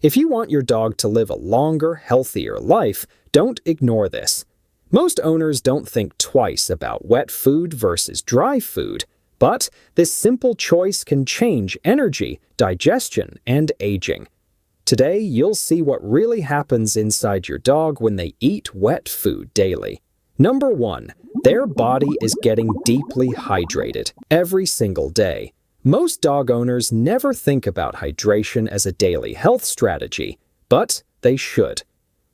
If you want your dog to live a longer, healthier life, don't ignore this. Most owners don't think twice about wet food versus dry food, but this simple choice can change energy, digestion, and aging. Today, you'll see what really happens inside your dog when they eat wet food daily. Number 1. Their body is getting deeply hydrated every single day. Most dog owners never think about hydration as a daily health strategy, but they should.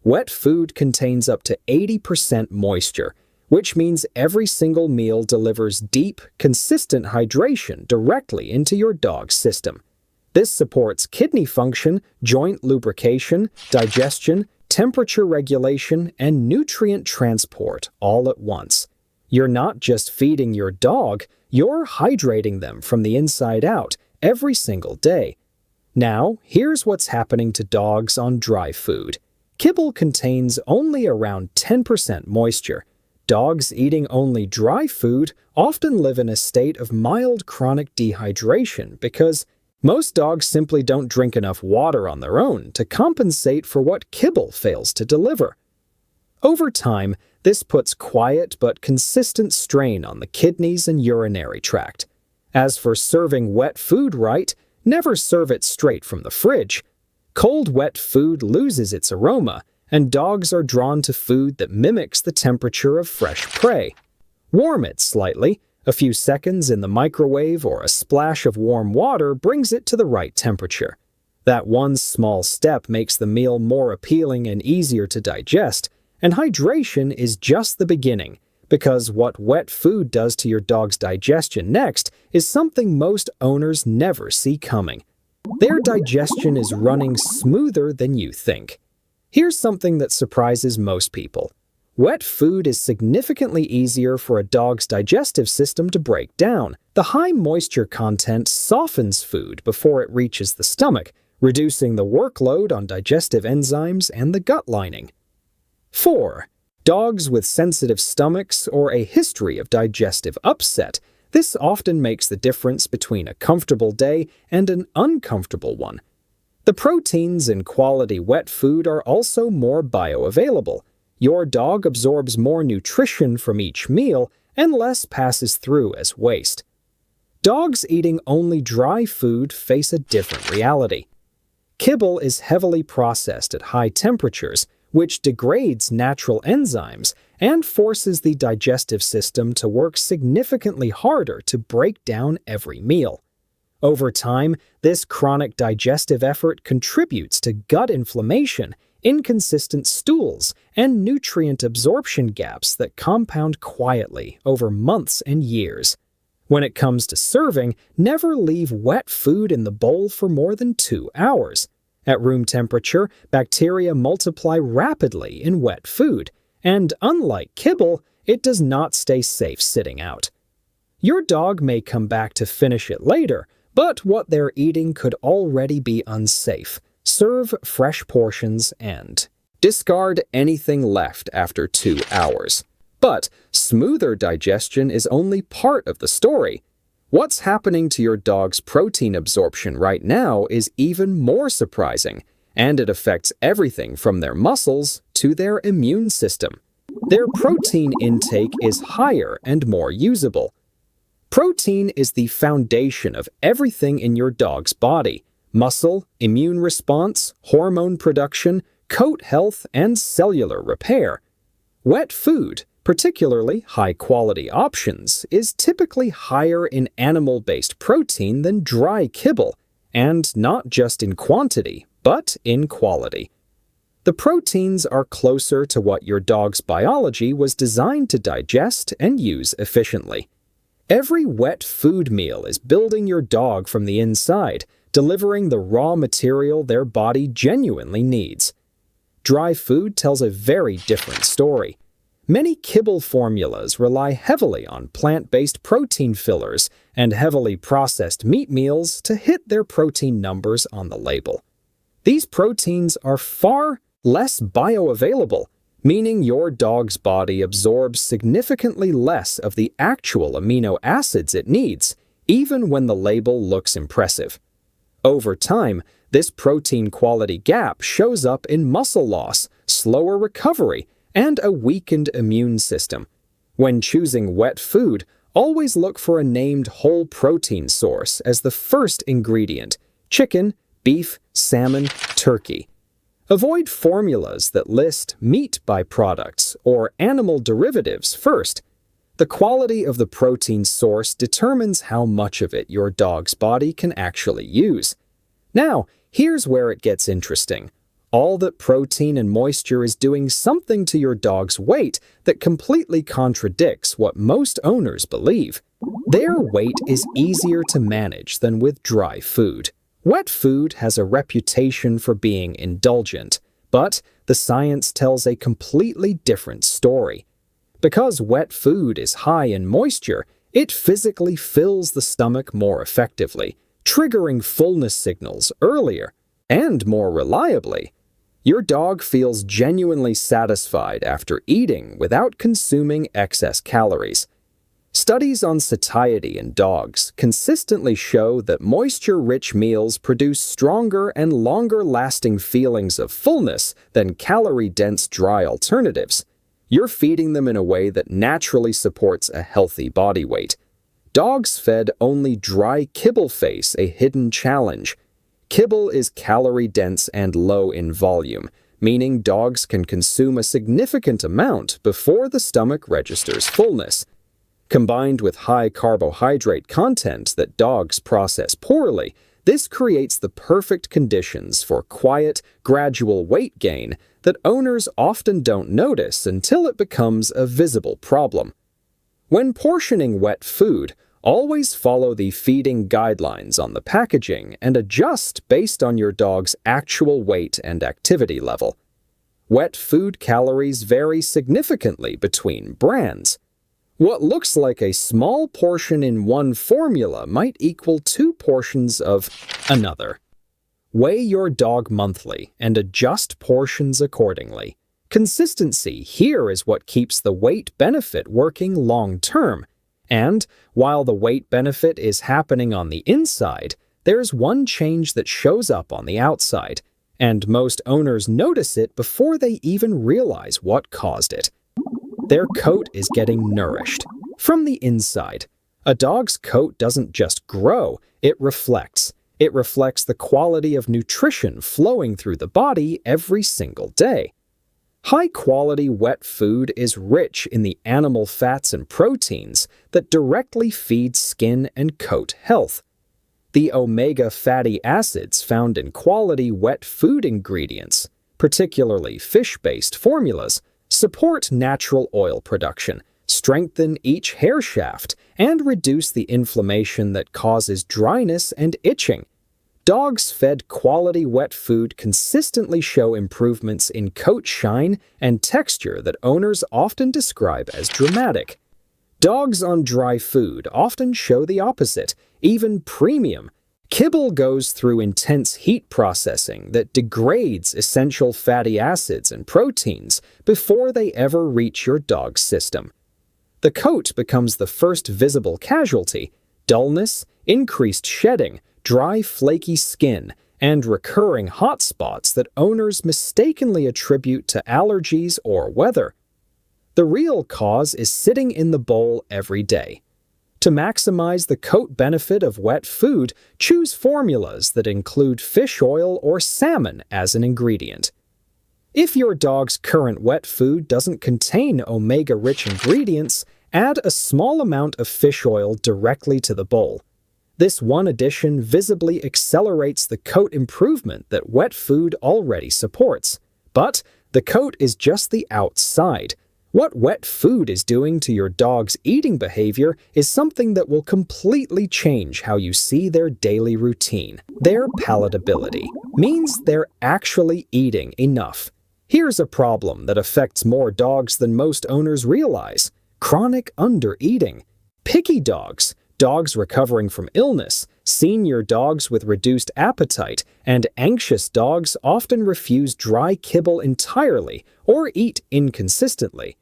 Wet food contains up to 80% moisture, which means every single meal delivers deep, consistent hydration directly into your dog's system. This supports kidney function, joint lubrication, digestion, temperature regulation, and nutrient transport all at once. You're not just feeding your dog, you're hydrating them from the inside out every single day. Now, here's what's happening to dogs on dry food. Kibble contains only around 10% moisture. Dogs eating only dry food often live in a state of mild chronic dehydration because most dogs simply don't drink enough water on their own to compensate for what kibble fails to deliver. Over time, this puts quiet but consistent strain on the kidneys and urinary tract. As for serving wet food right, never serve it straight from the fridge. Cold wet food loses its aroma, and dogs are drawn to food that mimics the temperature of fresh prey. Warm it slightly. A few seconds in the microwave or a splash of warm water brings it to the right temperature. That one small step makes the meal more appealing and easier to digest, and hydration is just the beginning, because what wet food does to your dog's digestion next is something most owners never see coming. Their digestion is running smoother than you think. Here's something that surprises most people. Wet food is significantly easier for a dog's digestive system to break down. The high moisture content softens food before it reaches the stomach, reducing the workload on digestive enzymes and the gut lining. 4. Dogs with sensitive stomachs or a history of digestive upset. This often makes the difference between a comfortable day and an uncomfortable one. The proteins in quality wet food are also more bioavailable. Your dog absorbs more nutrition from each meal and less passes through as waste. Dogs eating only dry food face a different reality. Kibble is heavily processed at high temperatures, which degrades natural enzymes and forces the digestive system to work significantly harder to break down every meal. Over time, this chronic digestive effort contributes to gut inflammation, inconsistent stools, and nutrient absorption gaps that compound quietly over months and years. When it comes to serving, never leave wet food in the bowl for more than 2 hours. At room temperature, bacteria multiply rapidly in wet food, and unlike kibble, it does not stay safe sitting out. Your dog may come back to finish it later, but what they're eating could already be unsafe. Serve fresh portions and discard anything left after 2 hours. But smoother digestion is only part of the story. What's happening to your dog's protein absorption right now is even more surprising, and it affects everything from their muscles to their immune system. Their protein intake is higher and more usable. Protein is the foundation of everything in your dog's body: muscle, immune response, hormone production, coat health, and cellular repair. Wet food, particularly high-quality options, is typically higher in animal-based protein than dry kibble, and not just in quantity, but in quality. The proteins are closer to what your dog's biology was designed to digest and use efficiently. Every wet food meal is building your dog from the inside, delivering the raw material their body genuinely needs. Dry food tells a very different story. Many kibble formulas rely heavily on plant-based protein fillers and heavily processed meat meals to hit their protein numbers on the label. These proteins are far less bioavailable, meaning your dog's body absorbs significantly less of the actual amino acids it needs, even when the label looks impressive. Over time, This protein quality gap shows up in muscle loss, slower recovery, and a weakened immune system. When choosing wet food, always look for a named whole protein source as the first ingredient: chicken, beef, salmon, turkey. Avoid formulas that list meat byproducts or animal derivatives first. The quality of the protein source determines how much of it your dog's body can actually use. Now, here's where it gets interesting. All that protein and moisture is doing something to your dog's weight that completely contradicts what most owners believe. Their weight is easier to manage than with dry food. Wet food has a reputation for being indulgent, but the science tells a completely different story. Because wet food is high in moisture, it physically fills the stomach more effectively, triggering fullness signals earlier and more reliably. Your dog feels genuinely satisfied after eating without consuming excess calories. Studies on satiety in dogs consistently show that moisture-rich meals produce stronger and longer-lasting feelings of fullness than calorie-dense dry alternatives. You're feeding them in a way that naturally supports a healthy body weight. Dogs fed only dry kibble face a hidden challenge. Kibble is calorie-dense and low in volume, meaning dogs can consume a significant amount before the stomach registers fullness. Combined with high carbohydrate content that dogs process poorly, this creates the perfect conditions for quiet, gradual weight gain that owners often don't notice until it becomes a visible problem. When portioning wet food, always follow the feeding guidelines on the packaging and adjust based on your dog's actual weight and activity level. Wet food calories vary significantly between brands. What looks like a small portion in one formula might equal 2 portions of another. Weigh your dog monthly and adjust portions accordingly. Consistency here is what keeps the weight benefit working long-term. And while the weight benefit is happening on the inside, there's one change that shows up on the outside, and most owners notice it before they even realize what caused it. Their coat is getting nourished from the inside. A dog's coat doesn't just grow, it reflects. It reflects the quality of nutrition flowing through the body every single day. High-quality wet food is rich in the animal fats and proteins that directly feed skin and coat health. The omega fatty acids found in quality wet food ingredients, particularly fish-based formulas, support natural oil production, strengthen each hair shaft, and reduce the inflammation that causes dryness and itching. Dogs fed quality wet food consistently show improvements in coat shine and texture that owners often describe as dramatic. Dogs on dry food often show the opposite, even premium. Kibble goes through intense heat processing that degrades essential fatty acids and proteins before they ever reach your dog's system. The coat becomes the first visible casualty: dullness, increased shedding, dry, flaky skin, and recurring hot spots that owners mistakenly attribute to allergies or weather. The real cause is sitting in the bowl every day. To maximize the coat benefit of wet food, choose formulas that include fish oil or salmon as an ingredient. If your dog's current wet food doesn't contain omega-rich ingredients, add a small amount of fish oil directly to the bowl. This one addition visibly accelerates the coat improvement that wet food already supports. But the coat is just the outside. What wet food is doing to your dog's eating behavior is something that will completely change how you see their daily routine. Their palatability means they're actually eating enough. Here's a problem that affects more dogs than most owners realize: chronic undereating. Picky dogs, dogs recovering from illness, senior dogs with reduced appetite, and anxious dogs often refuse dry kibble entirely or eat inconsistently.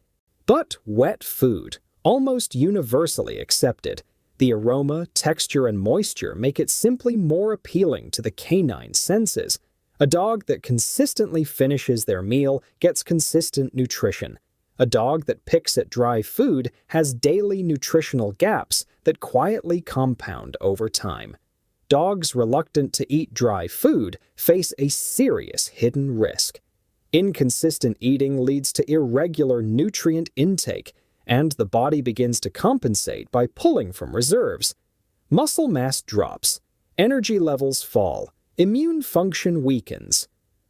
But wet food, almost universally accepted, The aroma, texture, and moisture make it simply more appealing to the canine senses. A dog that consistently finishes their meal gets consistent nutrition. A dog that picks at dry food has daily nutritional gaps that quietly compound over time. Dogs reluctant to eat dry food face a serious hidden risk. Inconsistent eating leads to irregular nutrient intake, and the body begins to compensate by pulling from reserves. Muscle mass drops, energy levels fall, immune function weakens.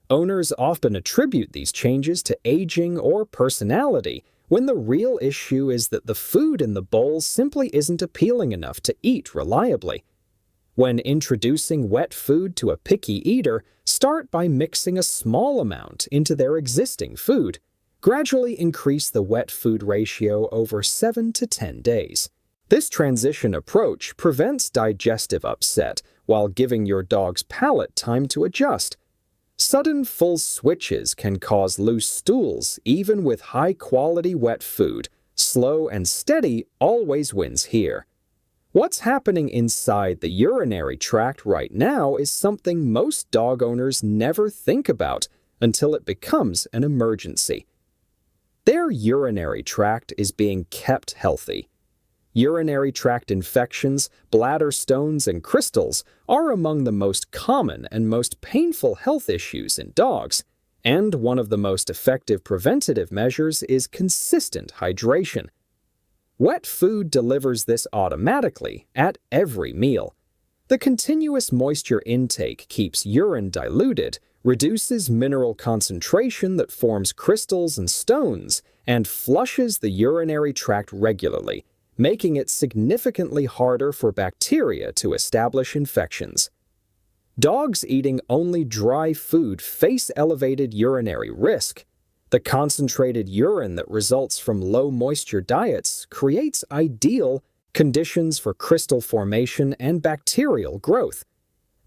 Owners often attribute these changes to aging or personality, when the real issue is that the food in the bowl simply isn't appealing enough to eat reliably. When introducing wet food to a picky eater, start by mixing a small amount into their existing food. Gradually increase the wet food ratio over 7 to 10 days. This transition approach prevents digestive upset while giving your dog's palate time to adjust. Sudden full switches can cause loose stools even with high-quality wet food. Slow and steady always wins here. What's happening inside the urinary tract right now is something most dog owners never think about until it becomes an emergency. Their urinary tract is being kept healthy. Urinary tract infections, bladder stones, and crystals are among the most common and most painful health issues in dogs, and one of the most effective preventative measures is consistent hydration. Wet food delivers this automatically at every meal. The continuous moisture intake keeps urine diluted, reduces mineral concentration that forms crystals and stones, and flushes the urinary tract regularly, making it significantly harder for bacteria to establish infections. Dogs eating only dry food face elevated urinary risk. The concentrated urine that results from low-moisture diets creates ideal conditions for crystal formation and bacterial growth.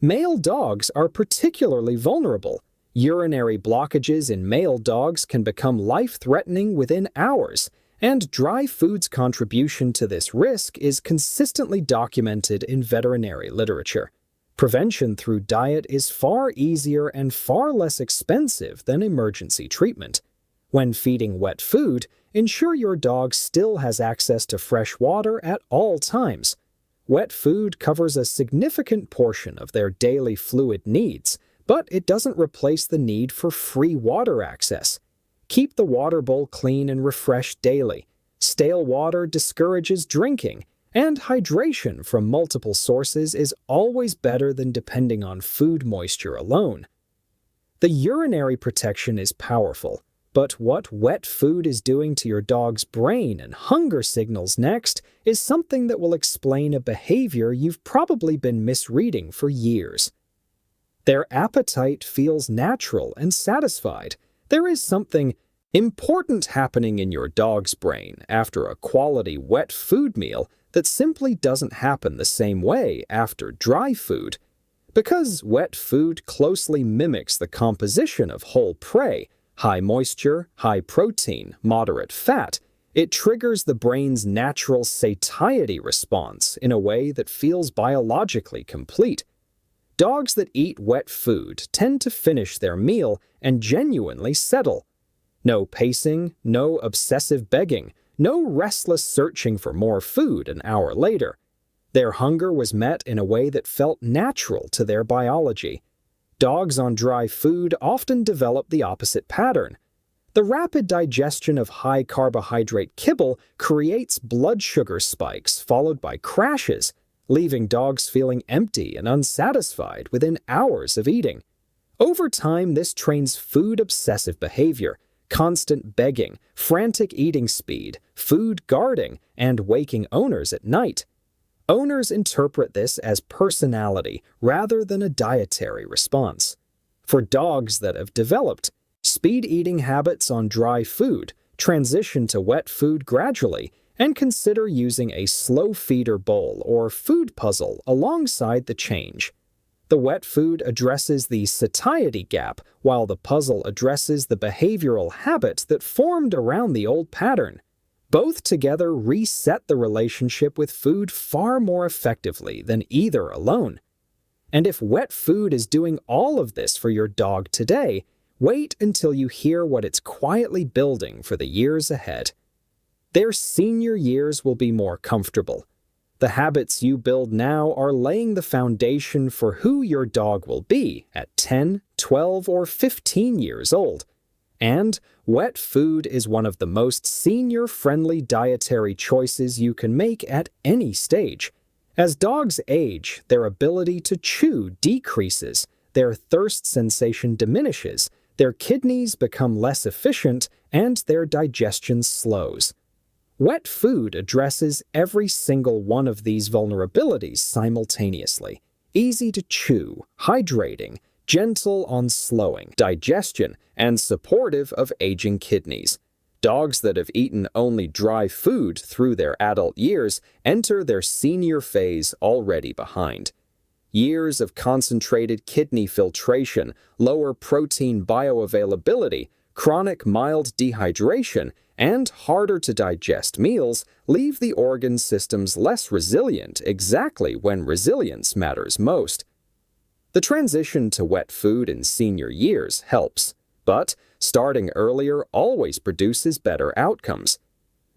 Male dogs are particularly vulnerable. Urinary blockages in male dogs can become life-threatening within hours, and dry food's contribution to this risk is consistently documented in veterinary literature. Prevention through diet is far easier and far less expensive than emergency treatment. When feeding wet food, ensure your dog still has access to fresh water at all times. Wet food covers a significant portion of their daily fluid needs, but it doesn't replace the need for free water access. Keep the water bowl clean and refreshed daily. Stale water discourages drinking, and hydration from multiple sources is always better than depending on food moisture alone. The urinary protection is powerful, but what wet food is doing to your dog's brain and hunger signals next is something that will explain a behavior you've probably been misreading for years. Their appetite feels natural and satisfied. There is something important happening in your dog's brain after a quality wet food meal that simply doesn't happen the same way after dry food. Because wet food closely mimics the composition of whole prey, high moisture, high protein, moderate fat, it triggers the brain's natural satiety response in a way that feels biologically complete. Dogs that eat wet food tend to finish their meal and genuinely settle. No pacing, no obsessive begging, no restless searching for more food an hour later. Their hunger was met in a way that felt natural to their biology. Dogs on dry food often develop the opposite pattern. The rapid digestion of high-carbohydrate kibble creates blood sugar spikes followed by crashes, leaving dogs feeling empty and unsatisfied within hours of eating. Over time, this trains food-obsessive behavior, constant begging, frantic eating speed, food guarding, and waking owners at night. Owners interpret this as personality rather than a dietary response. For dogs that have developed speed eating habits on dry food, transition to wet food gradually, and consider using a slow feeder bowl or food puzzle alongside the change. The wet food addresses the satiety gap, while the puzzle addresses the behavioral habit that formed around the old pattern. Both together reset the relationship with food far more effectively than either alone. And if wet food is doing all of this for your dog today, wait until you hear what it's quietly building for the years ahead. Their senior years will be more comfortable. The habits you build now are laying the foundation for who your dog will be at 10, 12, or 15 years old. And wet food is one of the most senior-friendly dietary choices you can make at any stage. As dogs age, their ability to chew decreases, their thirst sensation diminishes, their kidneys become less efficient, and their digestion slows. Wet food addresses every single one of these vulnerabilities simultaneously. Easy to chew, hydrating, gentle on slowing digestion, and supportive of aging kidneys. Dogs that have eaten only dry food through their adult years enter their senior phase already behind. Years of concentrated kidney filtration, lower protein bioavailability, chronic mild dehydration, and harder-to-digest meals leave the organ systems less resilient exactly when resilience matters most. The transition to wet food in senior years helps, but starting earlier always produces better outcomes.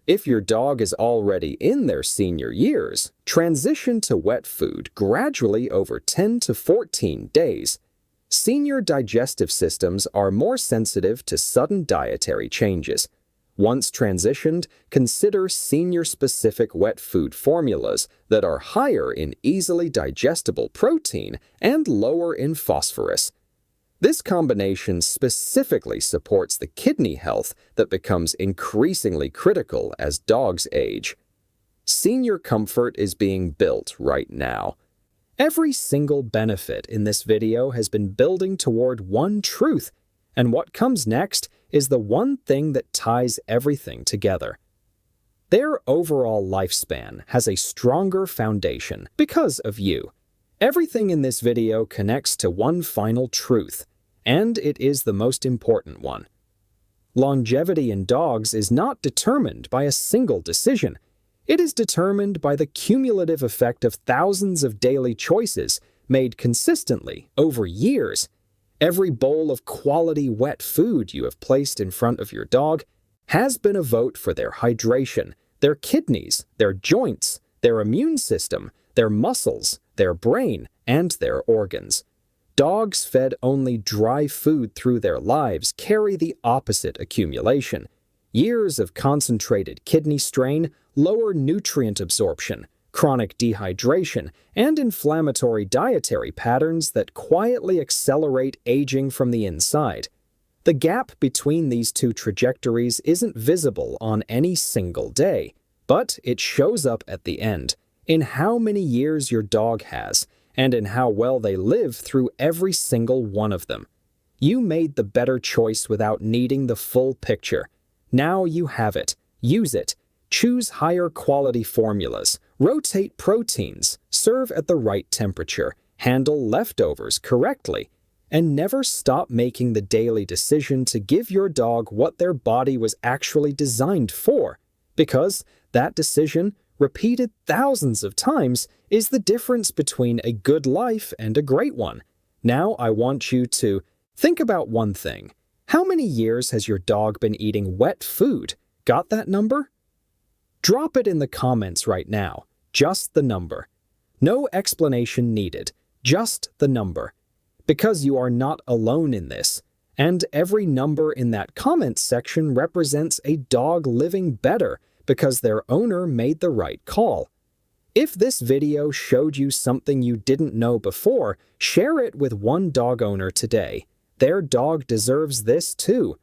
If your dog is already in their senior years, transition to wet food gradually over 10 to 14 days. Senior digestive systems are more sensitive to sudden dietary changes. Once transitioned, consider senior-specific wet food formulas that are higher in easily digestible protein and lower in phosphorus. This combination specifically supports the kidney health that becomes increasingly critical as dogs age. Senior comfort is being built right now. Every single benefit in this video has been building toward one truth, and what comes next is the one thing that ties everything together. Their overall lifespan has a stronger foundation because of you. Everything in this video connects to one final truth, and it is the most important one. Longevity in dogs is not determined by a single decision. It is determined by the cumulative effect of thousands of daily choices made consistently over years. Every bowl of quality wet food you have placed in front of your dog has been a vote for their hydration, their kidneys, their joints, their immune system, their muscles, their brain, and their organs. Dogs fed only dry food through their lives carry the opposite accumulation. Years of concentrated kidney strain, lower nutrient absorption, chronic dehydration, and inflammatory dietary patterns that quietly accelerate aging from the inside. The gap between these two trajectories isn't visible on any single day, but it shows up at the end, in how many years your dog has, and in how well they live through every single one of them. You made the better choice without needing the full picture. Now you have it. Use it. Choose higher quality formulas, rotate proteins, serve at the right temperature, handle leftovers correctly, and never stop making the daily decision to give your dog what their body was actually designed for, because that decision, repeated thousands of times, is the difference between a good life and a great one. Now I want you to think about one thing. How many years has your dog been eating wet food? Got that number? Drop it in the comments right now. Just the number. No explanation needed. Just the number. Because you are not alone in this. And every number in that comment section represents a dog living better because their owner made the right call. If this video showed you something you didn't know before, share it with one dog owner today. Their dog deserves this too.